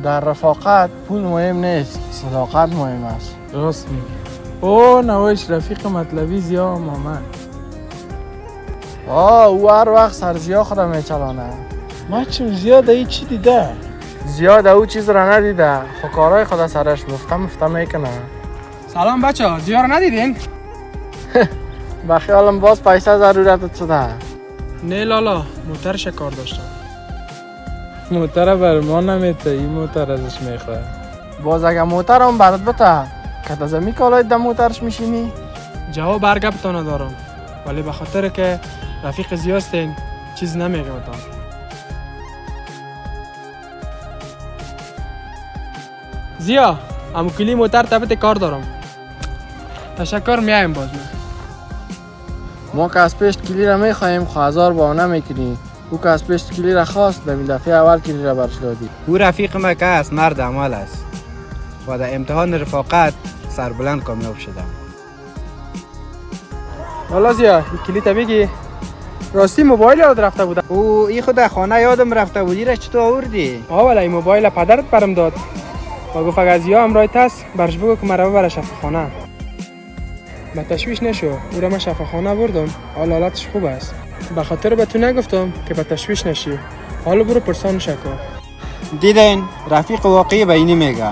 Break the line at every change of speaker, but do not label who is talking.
در رفاقت پول مهم نیست، صداقت مهم است.
راست میگی. او نوایش رفیق مطلبی زیا محمد.
او هر وقت سرزیا خودم میچلانه.
ما چون زیاد ای چی دیده؟
زیاد او چیز را ندیده، خو کارهای خدا سرش مفته میکنه.
سلام بچه ها، زیا رو ندیدین؟
به خیالم باز پیسه ضرورت شده.
نه لالا، موترش کار داشتم. موتر بر ما نمیته، این موتر ازش میخواه.
باز اگه موتر هم برات بته که از می کالای در موترش میشینی؟
جواب برگبتو ندارم، ولی به خاطر که رفیق زیاستین چیز نمیگم بتان. زیا، امو کلی موتر تبت کار دارم. تشکر، میایم باز
ما که از پیش کلی را میخواهیم خو 1000 بهانه میکنی. او که از پیش کلی را خواست در دفعه اول کلی را برش دادی.
او رفیق ما که است مرد عمل است و در امتحان رفاقت سربلند کامیاب شدم.
والا زیا، این کلی تا بگی راستی موبایل یاد رفته بودم.
او این خود در خانه یادم رفته بودی را چطور آوردی؟
والا این موبایل پدرت برم داد و گفت اگر زیا همراهت است برش بگو که مرا ببره شفاخانه. به تشویش نشو، او را من شفاخانه بردم، حال حالتش خوب است. به خاطر به تو نگفتم که به تشویش نشی. حالا برو پرسانش کن.
دیدین رفیق واقعی به اینی میگه.